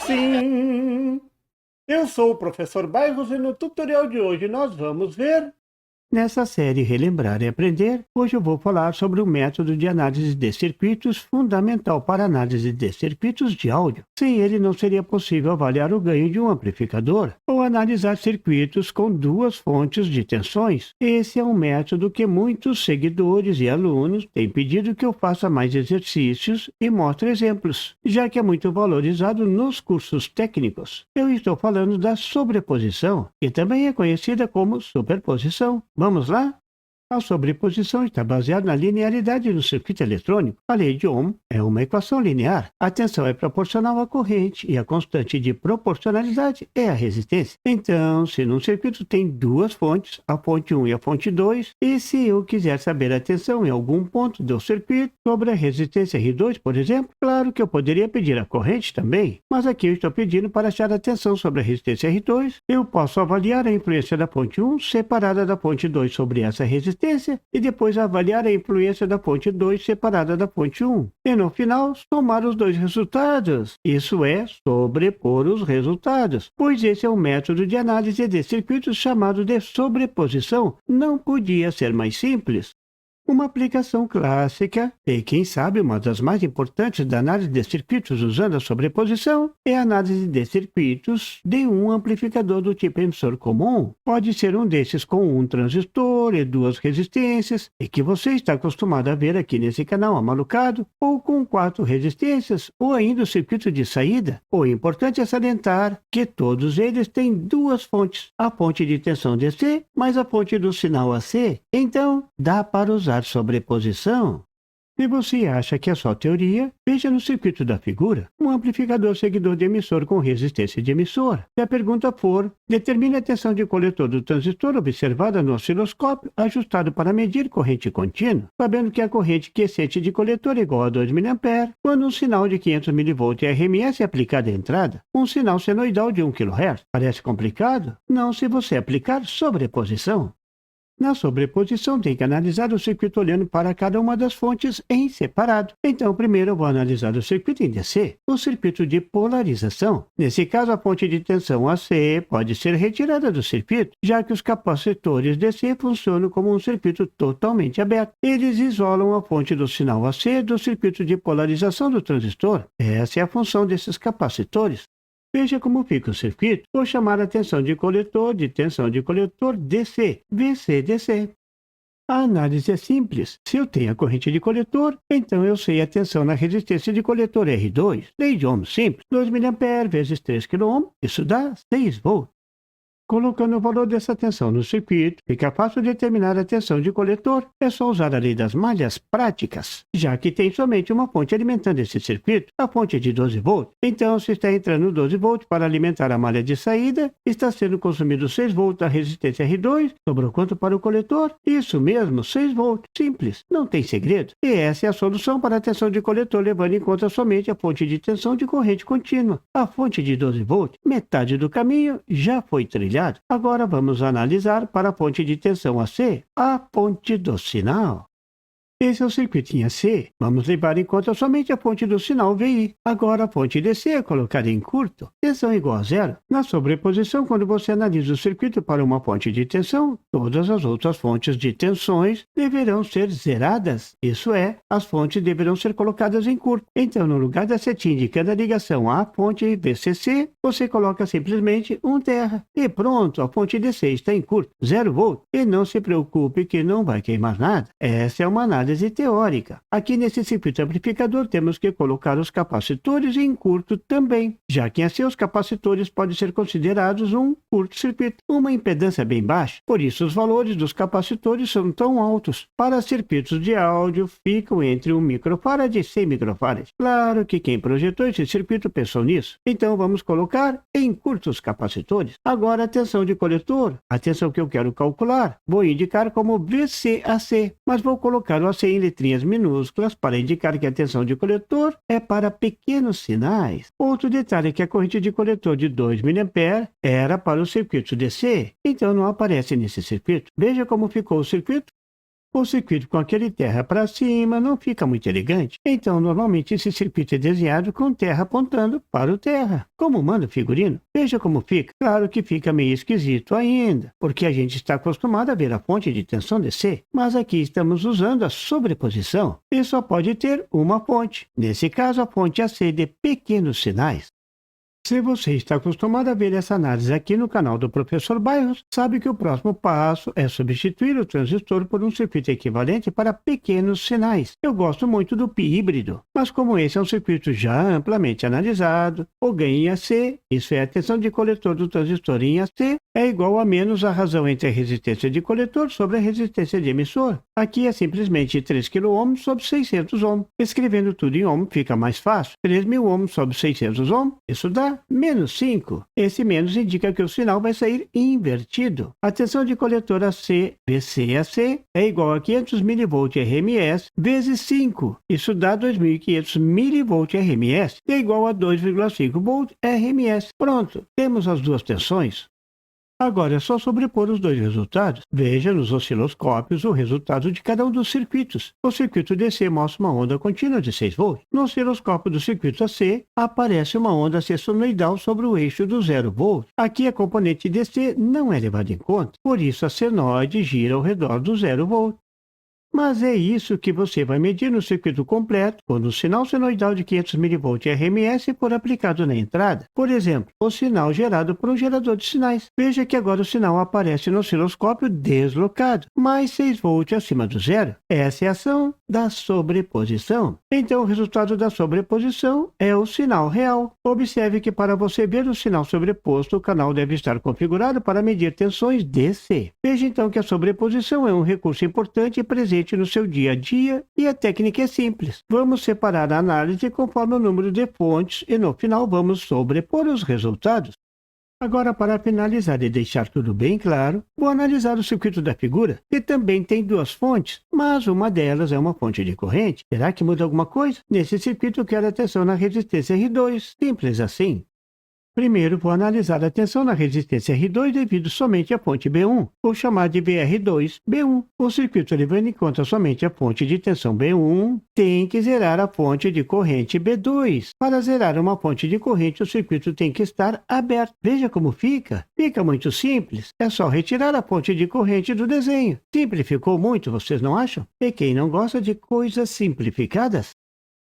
Sim, eu sou o professor Bairros e no tutorial de hoje nós vamos ver. Nessa série Relembrar e Aprender, hoje eu vou falar sobre o método de análise de circuitos fundamental para análise de circuitos de áudio. Sem ele não seria possível avaliar o ganho de um amplificador ou analisar circuitos com duas fontes de tensões. Esse é um método que muitos seguidores e alunos têm pedido que eu faça mais exercícios e mostre exemplos, já que é muito valorizado nos cursos técnicos. Eu estou falando da sobreposição, que também é conhecida como superposição. Vamos lá? A sobreposição está baseada na linearidade do circuito eletrônico. A lei de Ohm é uma equação linear. A tensão é proporcional à corrente e a constante de proporcionalidade é a resistência. Então, se num circuito tem duas fontes, a fonte 1 e a fonte 2, e se eu quiser saber a tensão em algum ponto do circuito sobre a resistência R2, por exemplo, claro que eu poderia pedir a corrente também, mas aqui eu estou pedindo para achar a tensão sobre a resistência R2. Eu posso avaliar a influência da fonte 1 separada da fonte 2 sobre essa resistência e depois avaliar a influência da fonte 2 separada da fonte 1. E no final, somar os dois resultados. Isso é, sobrepor os resultados, pois esse é um método de análise de circuitos chamado de sobreposição. Não podia ser mais simples. Uma aplicação clássica, e quem sabe uma das mais importantes da análise de circuitos usando a sobreposição, é a análise de circuitos de um amplificador do tipo emissor comum. Pode ser um desses com um transistor e duas resistências, e que você está acostumado a ver aqui nesse canal amalucado, ou com 4 resistências, ou ainda o circuito de saída. O importante é salientar que todos eles têm duas fontes, a fonte de tensão DC mais a fonte do sinal AC. Então, dá para usar sobreposição. Se você acha que é só teoria, veja no circuito da figura um amplificador seguidor de emissor com resistência de emissor. Se a pergunta for, determine a tensão de coletor do transistor observada no osciloscópio ajustado para medir corrente contínua, sabendo que a corrente quiescente de coletor é igual a 2 mA, quando um sinal de 500 mV RMS é aplicado à entrada, um sinal senoidal de 1 kHz. Parece complicado? Não se você aplicar sobreposição. Na sobreposição, tem que analisar o circuito olhando para cada uma das fontes em separado. Então, primeiro eu vou analisar o circuito em DC, o circuito de polarização. Nesse caso, a fonte de tensão AC pode ser retirada do circuito, já que os capacitores DC funcionam como um circuito totalmente aberto. Eles isolam a fonte do sinal AC do circuito de polarização do transistor. Essa é a função desses capacitores. Veja como fica o circuito. Vou chamar a tensão de coletor DC, VC-DC. A análise é simples. Se eu tenho a corrente de coletor, então eu sei a tensão na resistência de coletor R2. Lei de Ohm simples. 2 mA vezes 3 kΩ, isso dá 6 volts. Colocando o valor dessa tensão no circuito, fica fácil determinar a tensão de coletor. É só usar a lei das malhas práticas, já que tem somente uma fonte alimentando esse circuito, a fonte é de 12 volts. Então, se está entrando 12 volts para alimentar a malha de saída, está sendo consumido 6 volts da resistência R2, sobrou quanto para o coletor? Isso mesmo, 6 volts. Simples, não tem segredo. E essa é a solução para a tensão de coletor, levando em conta somente a fonte de tensão de corrente contínua. A fonte de 12 volts, metade do caminho já foi trilhado. Agora vamos analisar para a fonte de tensão AC, a fonte do sinal. Esse é o circuito em AC. Vamos levar em conta somente a fonte do sinal VI. Agora a fonte DC é colocada em curto. Tensão igual a zero. Na sobreposição, quando você analisa o circuito para uma fonte de tensão, todas as outras fontes de tensões deverão ser zeradas. Isso é, as fontes deverão ser colocadas em curto. Então, no lugar da setinha indicando a ligação à fonte VCC, você coloca simplesmente 1 terra. E pronto, a fonte DC está em curto, 0 volts. E não se preocupe que não vai queimar nada. Essa é uma análise teórica. Aqui nesse circuito amplificador temos que colocar os capacitores em curto também, já que assim os capacitores podem ser considerados um curto-circuito, uma impedância bem baixa. Por isso os valores dos capacitores são tão altos. Para circuitos de áudio ficam entre 1 microfarad e 100 microfarad. Claro que quem projetou esse circuito pensou nisso. Então vamos colocar em curtos capacitores. Agora a tensão de coletor, a tensão que eu quero calcular, vou indicar como VCAC, mas vou colocar o AC em letrinhas minúsculas para indicar que a tensão de coletor é para pequenos sinais. Outro detalhe é que a corrente de coletor de 2 mA era para o circuito DC, então não aparece nesse circuito. Veja como ficou o circuito. O circuito com aquele terra para cima não fica muito elegante. Então, normalmente esse circuito é desenhado com terra apontando para o terra, como manda o figurino. Veja como fica. Claro que fica meio esquisito ainda, porque a gente está acostumado a ver a fonte de tensão DC, mas aqui estamos usando a sobreposição e só pode ter uma fonte. Nesse caso, a fonte AC de pequenos sinais. Se você está acostumado a ver essa análise aqui no canal do Professor Bairros, sabe que o próximo passo é substituir o transistor por um circuito equivalente para pequenos sinais. Eu gosto muito do pi híbrido, mas como esse é um circuito já amplamente analisado, o ganho em AC, isso é a tensão de coletor do transistor em AC, é igual a menos a razão entre a resistência de coletor sobre a resistência de emissor. Aqui é simplesmente 3 kΩ sobre 600 Ω. Escrevendo tudo em ohm fica mais fácil. 3.000 Ω sobre 600 Ω, isso dá menos 5. Esse menos indica que o sinal vai sair invertido. A tensão de coletor AC, VC-AC, é igual a 500 mV RMS vezes 5. Isso dá 2.500 mV RMS, que é igual a 2,5 V RMS. Pronto, temos as duas tensões. Agora é só sobrepor os dois resultados. Veja nos osciloscópios o resultado de cada um dos circuitos. O circuito DC mostra uma onda contínua de 6 volts. No osciloscópio do circuito AC, aparece uma onda senoidal sobre o eixo do 0 volts. Aqui a componente DC não é levada em conta, por isso a senoide gira ao redor do 0 volts. Mas é isso que você vai medir no circuito completo quando o sinal senoidal de 500 mV RMS for aplicado na entrada. Por exemplo, o sinal gerado por um gerador de sinais. Veja que agora o sinal aparece no osciloscópio deslocado, mais 6 volts acima do zero. Essa é a ação da sobreposição. Então o resultado da sobreposição é o sinal real. Observe que para você ver o sinal sobreposto, o canal deve estar configurado para medir tensões DC. Veja então que a sobreposição é um recurso importante e presente no seu dia a dia e a técnica é simples. Vamos separar a análise conforme o número de fontes e no final vamos sobrepor os resultados. Agora, para finalizar e deixar tudo bem claro, vou analisar o circuito da figura, que também tem duas fontes, mas uma delas é uma fonte de corrente. Será que muda alguma coisa? Nesse circuito eu quero a tensão na resistência R2, simples assim. Primeiro, vou analisar a tensão na resistência R2 devido somente à fonte B1. Vou chamar de VR2 B1. O circuito levando em conta somente a fonte de tensão B1, tem que zerar a fonte de corrente B2. Para zerar uma fonte de corrente, o circuito tem que estar aberto. Veja como fica. Fica muito simples. É só retirar a fonte de corrente do desenho. Simplificou muito, vocês não acham? E quem não gosta de coisas simplificadas?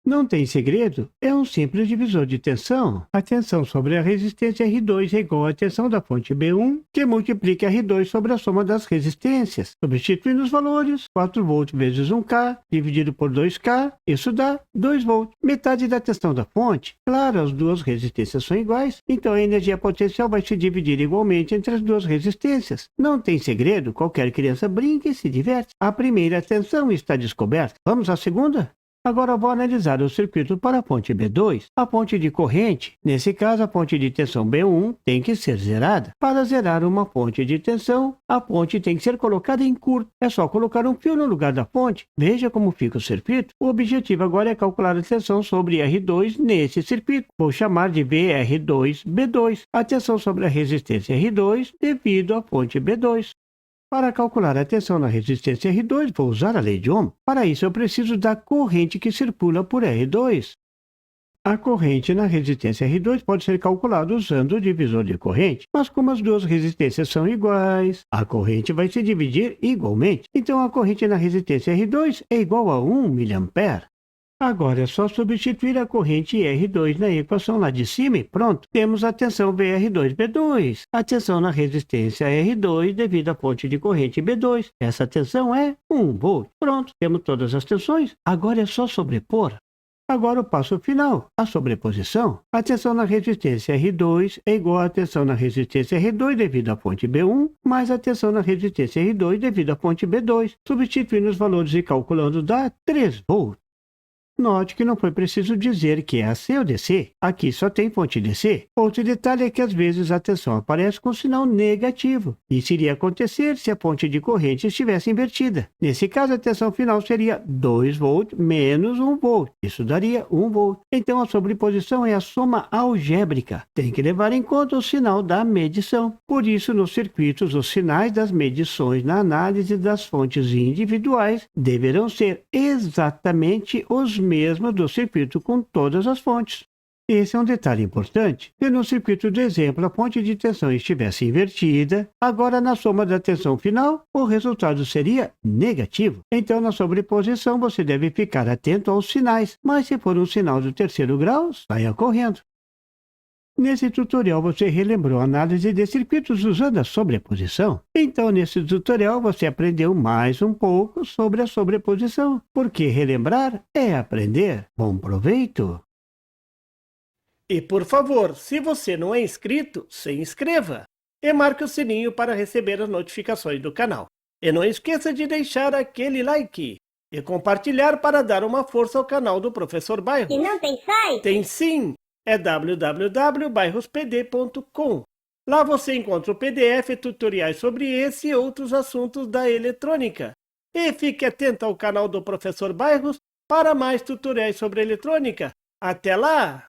Não tem segredo, é um simples divisor de tensão. A tensão sobre a resistência R2 é igual à tensão da fonte B1, que multiplica R2 sobre a soma das resistências. Substituindo os valores, 4 volts vezes 1K, dividido por 2K, isso dá 2 volts. Metade da tensão da fonte. Claro, as duas resistências são iguais, então a energia potencial vai se dividir igualmente entre as duas resistências. Não tem segredo, qualquer criança brinca e se diverte. A primeira tensão está descoberta. Vamos à segunda? Agora vou analisar o circuito para a fonte B2. A fonte de corrente, nesse caso a fonte de tensão B1, tem que ser zerada. Para zerar uma fonte de tensão, a fonte tem que ser colocada em curto. É só colocar um fio no lugar da fonte. Veja como fica o circuito. O objetivo agora é calcular a tensão sobre R2 nesse circuito. Vou chamar de VR2B2, a tensão sobre a resistência R2 devido à fonte B2. Para calcular a tensão na resistência R2, vou usar a lei de Ohm. Para isso, eu preciso da corrente que circula por R2. A corrente na resistência R2 pode ser calculada usando o divisor de corrente, mas como as duas resistências são iguais, a corrente vai se dividir igualmente. Então, a corrente na resistência R2 é igual a 1 mA. Agora é só substituir a corrente R2 na equação lá de cima e pronto. Temos a tensão VR2B2. A tensão na resistência R2 devido à fonte de corrente B2. Essa tensão é 1 volt. Pronto, temos todas as tensões. Agora é só sobrepor. Agora o passo final, a sobreposição. A tensão na resistência R2 é igual à tensão na resistência R2 devido à fonte B1, mais a tensão na resistência R2 devido à fonte B2. Substituindo os valores e calculando dá 3 volts. Note que não foi preciso dizer que é AC ou DC. Aqui só tem fonte DC. Outro detalhe é que às vezes a tensão aparece com sinal negativo. Isso iria acontecer se a fonte de corrente estivesse invertida. Nesse caso, a tensão final seria 2 volt menos 1 volt. Isso daria 1 volt. Então, a sobreposição é a soma algébrica. Tem que levar em conta o sinal da medição. Por isso, nos circuitos, os sinais das medições na análise das fontes individuais deverão ser exatamente os mesmos do circuito com todas as fontes. Esse é um detalhe importante. Se no circuito do exemplo a fonte de tensão estivesse invertida, agora na soma da tensão final, o resultado seria negativo. Então, na sobreposição, você deve ficar atento aos sinais, mas se for um sinal do terceiro grau, saia correndo. Nesse tutorial você relembrou a análise de circuitos usando a sobreposição. Então, nesse tutorial você aprendeu mais um pouco sobre a sobreposição, porque relembrar é aprender. Bom proveito! E por favor, se você não é inscrito, se inscreva e marque o sininho para receber as notificações do canal. E não esqueça de deixar aquele like e compartilhar para dar uma força ao canal do Professor Bairros. E não tem site? Tem sim! É www.bairrospd.com. Lá você encontra o PDF e tutoriais sobre esse e outros assuntos da eletrônica. E fique atento ao canal do Professor Bairros para mais tutoriais sobre eletrônica. Até lá!